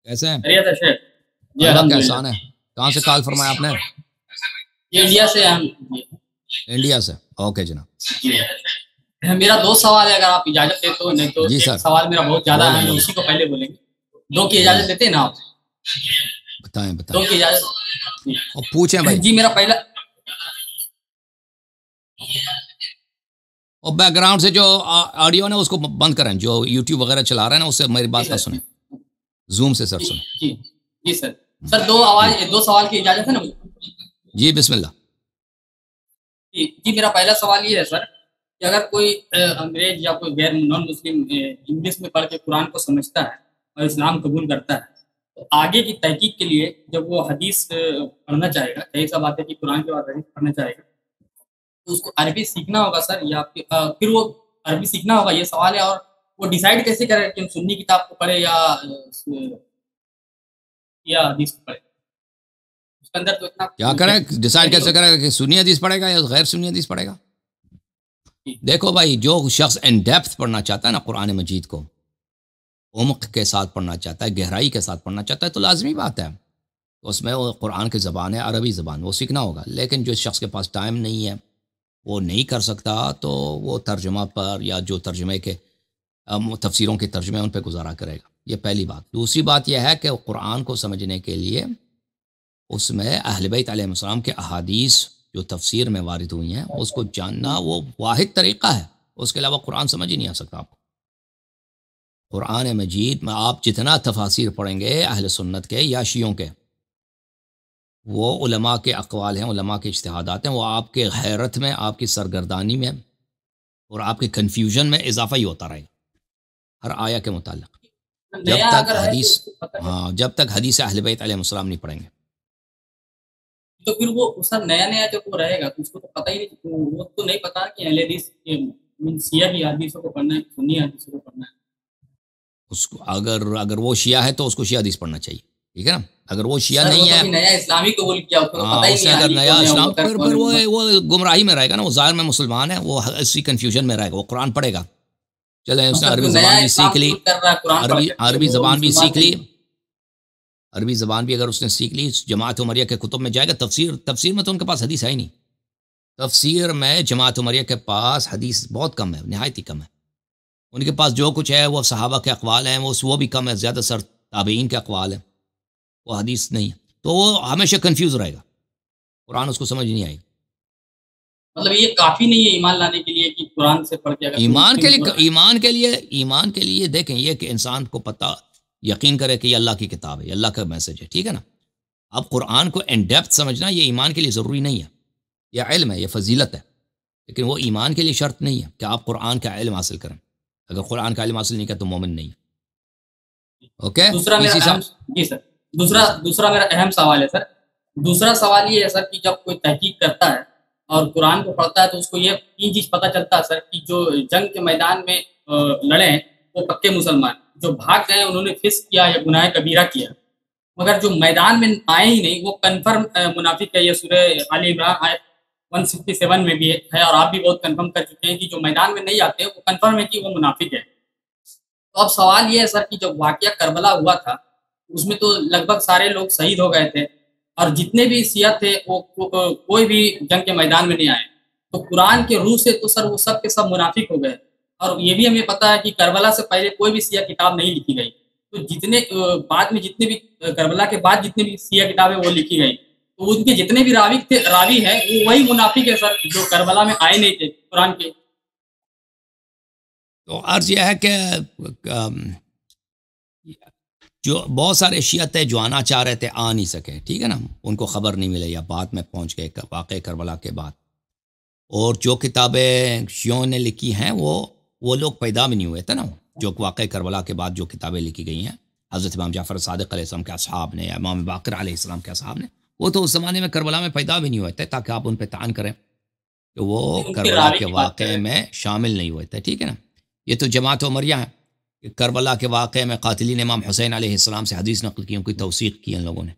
کیسے ہیں؟ خیریت ہے شیخ؟ جی اللہ کا الحمدللہ۔ احسان ہے۔ کہاں سے کال فرمایا آپ نے؟ یہ انڈیا سے ہم انڈیا سے۔ اوکے جناب، جی۔ میرا دو سوال ہے، اگر آپ اجازت دیں تو، نہیں تو جی ایک سر سوال میرا بہت زیادہ بولیں ہے، بولیں اسی کو پہلے بولیں گے۔ دو کی بولیں، اجازت دیتے ہیں نا آپ؟ بتائیں دو بتائیں کی اجازت اور پوچھیں بھائی، جی میرا پہلا اور بیک گراؤنڈ سے جو آڈیو ہے اس کو بند کریں، جو یوٹیوب وغیرہ چلا رہے ہیں نا اس سے میری جی بات نہ سر سنیں، زوم سے سر جی سنیں۔ جی جی سر سر دو سوال کی اجازت ہے نا؟ جی بسم اللہ۔ جی میرا پہلا سوال یہ ہے سر کہ اگر کوئی انگریز یا کوئی غیر نان مسلم انگلش میں پڑھ کے قرآن کو سمجھتا ہے اور اسلام قبول کرتا ہے، تو آگے کی تحقیق کے لیے جب وہ حدیث پڑھنا چاہے گا، کئی سا بات ہے کہ قرآن کے بعد حدیث پڑھنا چاہے گا، تو اس کو عربی سیکھنا ہوگا سر، یا پھر وہ عربی سیکھنا ہوگا، یہ سوال ہے۔ اور وہ ڈیسائیڈ کیسے کرے کہ سنی کتاب کو پڑھے یا حدیث کو پڑھے؟ اس کے اندر تو اتنا کیا کرے، ڈیسائیڈ کیسے کرے کہ سنی حدیث پڑھے گا یا غیر سنی حدیث پڑھے گا؟ دیکھو بھائی، جو شخص ان ڈیپتھ پڑھنا چاہتا ہے نا قرآن مجید کو، عمق کے ساتھ پڑھنا چاہتا ہے، گہرائی کے ساتھ پڑھنا چاہتا ہے، تو لازمی بات ہے اس میں وہ قرآن کی زبان ہے، عربی زبان، وہ سیکھنا ہوگا۔ لیکن جو شخص کے پاس ٹائم نہیں ہے، وہ نہیں کر سکتا، تو وہ ترجمہ پر یا جو ترجمے کے تفسیروں کے ترجمے ان پہ گزارا کرے گا۔ یہ پہلی بات۔ دوسری بات یہ ہے کہ قرآن کو سمجھنے کے لیے اس میں اہل بیت علیہ السلام کے احادیث جو تفسیر میں وارد ہوئی ہیں اس کو جاننا وہ واحد طریقہ ہے، اس کے علاوہ قرآن سمجھ ہی نہیں آ سکتا آپ کو۔ قرآن مجید میں آپ جتنا تفاسیر پڑھیں گے اہل سنت کے یا شیعوں کے، وہ علماء کے اقوال ہیں، علماء کے اجتہادات ہیں، وہ آپ کے حیرت میں، آپ کی سرگردانی میں اور آپ کے کنفیوژن میں اضافہ ہی ہوتا رہے گا ہر آیہ کے متعلق، جب تک حدیث اہل بیت علیہ السلام نہیں پڑھیں گے۔ تو پھر وہ سر نیا جب وہ رہے گا تو اس کو تو پتہ ہی نہیں، وہ تو نہیں پتا کہ اہل حدیث شیعہ کی حدیثوں کو پڑھنا ہے، سنی حدیثوں کو پڑھنا ہے۔ اس کو اگر وہ شیعہ ہے تو اس کو شیعہ حدیث پڑھنا چاہیے، ٹھیک ہے نا۔ اگر وہ شیعہ سر نہیں ہے، وہ تو نیا اسلامی قبول کیا، اس کو تو پتہ ہی اس نے نہیں اگر علی نیا کون ہے، اسلام، ابوبکر پھر کون ہے۔ وہ گمراہی میں رہے گا نا، وہ ظاہر میں مسلمان ہے، وہ اسی کنفیوژن میں رہے گا، وہ قرآن پڑھے گا۔ چلیں اس نے عربی زبان بھی سیکھ لی، عربی زبان بھی سیکھ لی، عربی زبان بھی اگر اس نے سیکھ لی، جماعت عمریہ کے کتب میں جائے گا، تفسیر میں تو ان کے پاس حدیث ہے ہی نہیں۔ تفسیر میں جماعت عمریہ کے پاس حدیث بہت کم ہے، نہایت ہی کم ہے۔ ان کے پاس جو کچھ ہے وہ صحابہ کے اقوال ہیں، وہ بھی کم ہے، زیادہ سر تابعین کے اقوال ہیں، وہ حدیث نہیں ہے، تو وہ ہمیشہ کنفیوز رہے گا، قرآن اس کو سمجھ نہیں آئے گا۔ مطلب یہ کافی نہیں ہے ایمان لانے کے لیے کہ قرآن سے پڑھ کے اگر ایمان کے لیے دیکھیں یہ کہ انسان کو پتہ یقین کرے کہ یہ اللہ کی کتاب ہے، یہ اللہ کا میسج ہے، ٹھیک ہے نا۔ اب قرآن کو ان ڈیپتھ سمجھنا یہ ایمان کے لیے ضروری نہیں ہے، یہ علم ہے، یہ فضیلت ہے، لیکن وہ ایمان کے لیے شرط نہیں ہے کہ آپ قرآن کا علم حاصل کریں۔ اگر قرآن کا علم حاصل نہیں کیا تو مومن نہیں ہے۔ اوکے، دوسرا میرا اہم سوال ہے سر، دوسرا سوال یہ ہے سر کہ جب کوئی تحقیق کرتا ہے اور قرآن کو پڑھتا ہے تو اس کو یہ چیز پتہ چلتا ہے سر کہ جو جنگ کے میدان میں لڑے ہیں وہ پکے مسلمان، جو بھاگ گئے انہوں نے فسق کیا یا گناہ کبیرہ کیا، مگر جو میدان میں آئے ہی نہیں وہ کنفرم منافق ہے۔ یہ سورہ آل عمران آیت 167 میں بھی ہے، اور آپ بھی بہت کنفرم کر چکے ہیں کہ جو میدان میں نہیں آتے وہ کنفرم ہے کہ وہ منافق ہے۔ تو اب سوال یہ ہے سر کہ جب واقعہ کربلا ہوا تھا اس میں تو لگ بھگ سارے لوگ شہید ہو گئے تھے، اور جتنے بھی شیعہ تھے وہ کوئی بھی جنگ کے میدان میں نہیں آئے، تو قرآن کے روح سے تو سر وہ سب کے سب منافق ہو گئے۔ اور یہ بھی ہمیں پتہ ہے کہ کربلا سے پہلے کوئی بھی شیعہ کتاب نہیں لکھی گئی، تو بعد میں جتنے بھی کربلا کے بعد جتنے بھی شیعہ کتابیں وہ لکھی گئی، تو ان کے جتنے بھی راوی ہیں وہ وہی منافق ہے سر جو کربلا میں آئے نہیں تھے قرآن کے۔ تو عرض یہ ہے کہ جو بہت سارے شیعہ تھے جو آنا چاہ رہے تھے آ نہیں سکے، ٹھیک ہے نا، ان کو خبر نہیں ملے یا بعد میں پہنچ گئے واقع کربلا کے بعد۔ اور جو کتابیں شیعوں نے لکھی ہیں وہ لوگ پیدا بھی نہیں ہوئے تھے نا، جو واقع کربلا کے بعد جو کتابیں لکھی گئی ہیں حضرت امام جعفر صادق علیہ السلام کے اصحاب نے یا امام باقر علیہ السلام کے اصحاب نے، وہ تو اس زمانے میں کربلا میں پیدا بھی نہیں ہوئے تھے تاکہ آپ ان پہ طعن کریں کہ وہ کربلا کے واقعے میں شامل نہیں ہوئے تھے، ٹھیک ہے نا۔ یہ تو جماعت عمریہ ہے کہ کربلا کے واقعے میں قاتلین امام حسین علیہ السلام سے حدیث نقل کی، ان کی توثیق کی ان لوگوں نے۔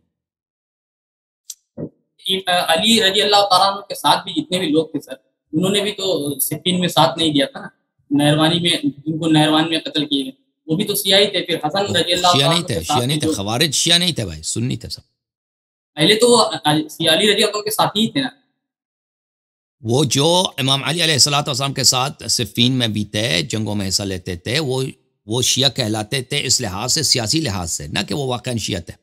علی رضی اللہ تعالیٰ عنہ کے ساتھ بھی جتنے بھی لوگ تھے سر، انہوں نے بھی تو صفین میں ساتھ نہیں دیا تھا نا، نہروانی میں، ان کو نہروان میں قتل کیے گئے۔ وہ بھی تو شیعہ ہی تھے. پھر حسن رضی اللہ شیعہ عنہ نہیں کے تھے، ساتھ شیعہ نہیں تھے، جو خوارج شیعہ نہیں تھے بھائی، سنی تھے سب. پہلے تو وہ علی رضی اللہ عنہ کے ساتھ ہی تھے نا. وہ جو امام علی علیہ الصلوۃ والسلام کے ساتھ صفین میں بھی تھے، جنگوں میں حصہ لیتے تھے، وہ شیعہ کہلاتے تھے اس لحاظ سے، سیاسی لحاظ سے، نہ کہ وہ واقعاً شیعہ تھے.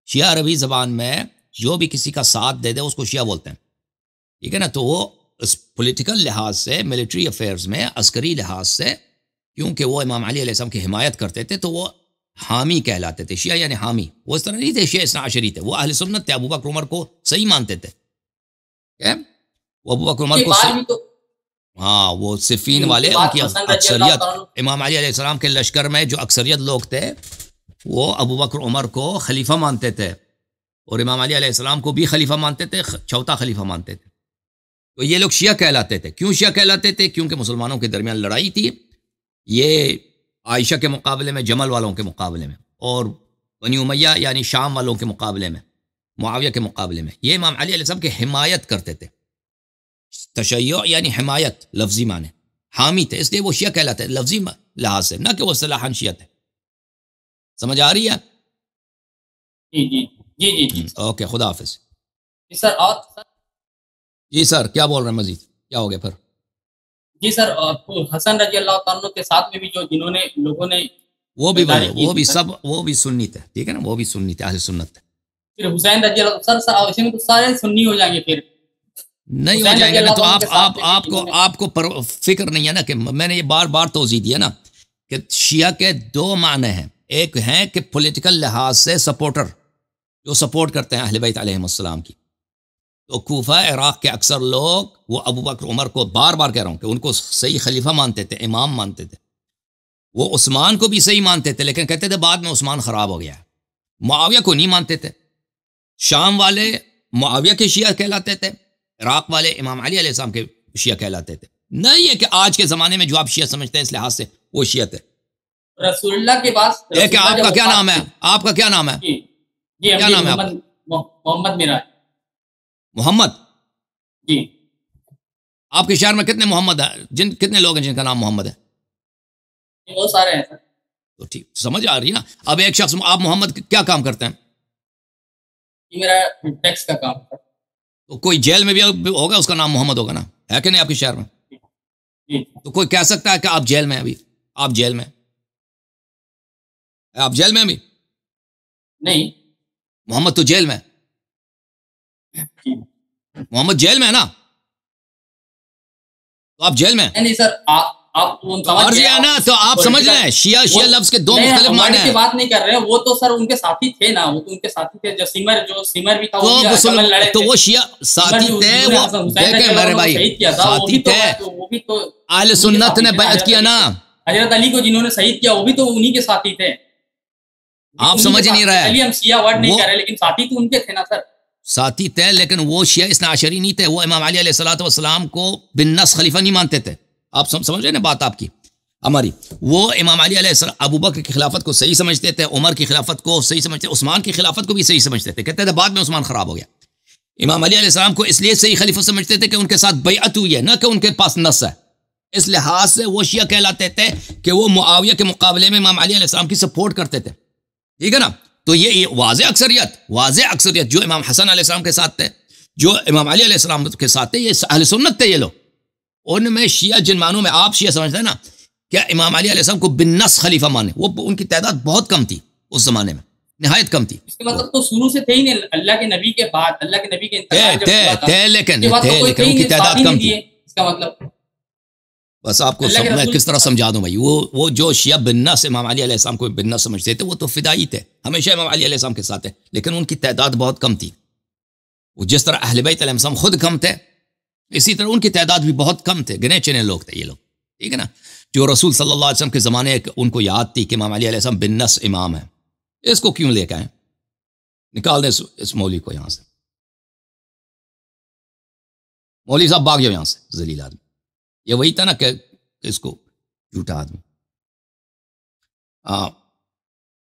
شیعہ عربی زبان میں جو بھی کسی کا ساتھ دے دے اس کو شیعہ بولتے ہیں، ٹھیک ہے نا. تو وہ اس پولیٹیکل لحاظ سے، ملٹری افیئرز میں، عسکری لحاظ سے، کیونکہ وہ امام علی علیہ السلام کی حمایت کرتے تھے تو وہ حامی کہلاتے تھے. شیعہ یعنی حامی. وہ اس طرح نہیں تھے شیعہ اثنا عشری تھے، وہ اہل سنت تھے، ابو بکر عمر کو صحیح مانتے تھے. وہ ابو بکر عمر کو ہاں، وہ صفین والے ان کی اکثریت، امام علی علیہ السلام کے لشکر میں جو اکثریت لوگ تھے وہ ابو بکر عمر کو خلیفہ مانتے تھے، اور امام علی علیہ السلام کو بھی خلیفہ مانتے تھے، چوتھا خلیفہ مانتے تھے. تو یہ لوگ شیعہ کہلاتے تھے. کیوں شیعہ کہلاتے تھے؟ کیونکہ مسلمانوں کے درمیان لڑائی تھی، یہ عائشہ کے مقابلے میں، جمل والوں کے مقابلے میں، اور بنی امیہ یعنی شام والوں کے مقابلے میں، معاویہ کے مقابلے میں، یہ امام علی علیہ السلام کی حمایت کرتے تھے. تشیع یعنی حمایت لفظی معنی، حامی تھے، اس لیے وہ شیعہ کہلاتے ہیں لفظی لحاظ سے، نہ کہ وہ اصطلاحاً شیعہ تھے. سمجھ آ رہی ہے؟ جی جی جی جی جی. اوکے، خدا حافظ. جی سر. اور جی سر، کیا بول رہے ہیں مزید؟ کیا ہو گیا پھر؟ جی سر، حسن رضی اللہ عنہ کے ساتھ میں بھی جو جنہوں نے لوگوں نے وہ بھی سب وہ بھی سنی تھے، ٹھیک ہے نا، وہ بھی سنی تھے، اہل سنت تھے. پھر حسین رضی اللہ سر اس میں تو سارے سنی ہو جائیں گے. پھر نہیں ہو جائیں گے نا. تو آپ کو فکر نہیں ہے نا کہ میں نے یہ بار بار توضیح دیا نا کہ شیعہ کے دو معنی ہیں. ایک ہیں کہ پولیٹیکل لحاظ سے سپورٹر، جو سپورٹ کرتے ہیں اہل بیت علیہم السلام کی. تو کوفہ عراق کے اکثر لوگ وہ ابو بکر عمر کو، بار بار کہہ رہا ہوں کہ ان کو صحیح خلیفہ مانتے تھے، امام مانتے تھے. وہ عثمان کو بھی صحیح مانتے تھے، لیکن کہتے تھے بعد میں عثمان خراب ہو گیا ہے. معاویہ کو نہیں مانتے تھے. شام والے معاویہ کے شیعہ کہلاتے تھے، عراق والے امام علی علیہ السلام کے شیعہ کہلاتے تھے. نہیں ہے کہ آج کے زمانے میں جو آپ شیعہ سمجھتے ہیں اس لحاظ سے وہ شیعہ تھے. رسول اللہ کے بعد کہ آپ کا کیا نام ہے؟ آپ کا کیا نام ہے؟ کیا نام ہے؟ محمد میرا. محمد؟ جی. آپ کے شہر میں کتنے محمد ہیں؟ کتنے لوگ ہیں جن کا نام محمد ہے؟ بہت سارے ہیں سر. تو ٹھیک، سمجھ آ رہی ہے نا. اب ایک شخص، آپ محمد کیا کام کرتے ہیں؟ میرا ٹیکس کا کام ہے. تو کوئی جیل میں بھی ہوگا، اس کا نام محمد ہوگا نا، ہے کہ نہیں آپ کے شہر میں؟ تو کوئی کہہ سکتا ہے کہ آپ جیل میں ہیں ابھی؟ آپ جیل میں، آپ جیل میں ابھی نہیں. محمد تو جیل میں، محمد جیل میں ہے نا، تو آپ جیل میں نہیں سر. آپ نا، تو آپ سمجھ رہے ہیں شیعہ لفظ کے دو مختلف معنی ہیں. بات نہیں کر رہے ہیں، وہ تو سر ان کے ساتھی تھے نا، وہ تو ان کے ساتھی تھے. جو سمر بھی تھا، تو وہ شیعہ ساتھی تھے. وہ دیکھیں میرے بھائی، ساتھی تھے، اہل سنت نے بیعت کیا نا. حضرت علی کو جنہوں نے شہید کیا وہ بھی تو انہی کے ساتھی تھے. آپ سمجھ نہیں رہے ہیں. ہم شیعہ ورڈ نہیں کر رہے، لیکن ساتھی تو ان کے تھے نا سر. ساتھی تھے، لیکن وہ شیعہ اثنا عشری نہیں تھے. وہ امام علی علیہ الصلوۃ والسلام کو بالنص خلیفہ نہیں مانتے تھے. آپ سمجھ رہے ہیں نا بات آپ کی ہماری. وہ امام علی علیہ السلام ابو بکر کی خلافت کو صحیح سمجھتے تھے، عمر کی خلافت کو صحیح سمجھتے، عثمان کی خلافت کو بھی صحیح سمجھتے تھے. کہتے تھے بعد میں عثمان خراب ہو گیا. امام علی علیہ السلام کو اس لیے صحیح خلیفہ سمجھتے تھے کہ ان کے ساتھ بیعت ہوئی ہے، نہ کہ ان کے پاس نص ہے. اس لحاظ سے وہ شیعہ کہلاتے تھے کہ وہ معاویہ کے مقابلے میں امام علی علیہ السلام کی سپورٹ کرتے تھے. ٹھیک ہے نا. تو یہ واضح اکثریت جو امام حسن علیہ السلام کے ساتھ تھے، جو امام علی علیہ السلام کے ساتھ تھے، یہ اہل سنت تھے. یہ لوگ ان میں شیعہ جن معنوں میں آپ شیعہ سمجھتے ہیں نا، کیا امام علی علیہ السلام کو بالنص خلیفہ مانے، وہ ان کی تعداد بہت کم تھی اس زمانے میں، نہایت کم تھی. اس کے مطلب تو شروع سے تھے ہی نہیں. اللہ کے نبی کے بعد، اللہ کے نبی کے تھے لیکن ان کی تعداد کم تھی. اس کا مطلب بس آپ کو میں کس طرح سمجھا دوں بھائی. وہ جو شیعہ بالنص امام علی علیہ السلام کو بالنص سمجھتے تھے، وہ تو فدائی تھے، ہمیشہ امام علی علیہ السلام کے ساتھ تھے، لیکن ان کی تعداد بہت کم تھی. وہ جس طرح اہل بیت علیہ السلام خود کم تھے، اسی طرح ان کی تعداد بھی بہت کم تھے، گنے چنے لوگ تھے یہ لوگ. ٹھیک ہے نا. جو رسول صلی اللہ علیہ وسلم کے زمانے ان کو یاد تھی کہ امام علی علیہ السلام بالنص امام ہے. اس کو کیوں لے کے آئیں؟ نکال دیں اس مولوی کو یہاں سے. مولوی صاحب بھاگ جاؤ یہاں سے، ذلیل آدمی. یہ وہی تھا نا کہ اس کو جھوٹا آدمی.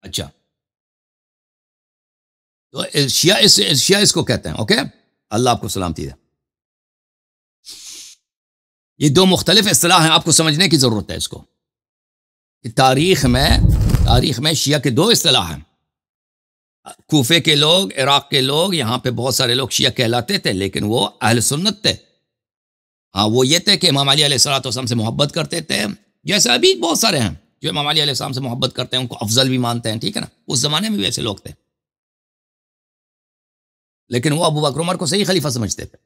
اچھا، تو شیعہ اس کو کہتے ہیں. اوکے، اللہ آپ کو سلامتی دے. یہ دو مختلف اصطلاح ہیں، آپ کو سمجھنے کی ضرورت ہے اس کو. تاریخ میں تاریخ میں شیعہ کے دو اصطلاح ہیں. کوفے کے لوگ، عراق کے لوگ، یہاں پہ بہت سارے لوگ شیعہ کہلاتے تھے لیکن وہ اہل سنت تھے. ہاں وہ یہ تھے کہ امام علی علیہ السلام سے محبت کرتے تھے، جیسے ابھی بہت سارے ہیں جو امام علی علیہ السلام سے محبت کرتے ہیں، ان کو افضل بھی مانتے ہیں، ٹھیک ہے نا. اس زمانے میں بھی ایسے لوگ تھے، لیکن وہ ابو بکر عمر کو صحیح خلیفہ سمجھتے تھے.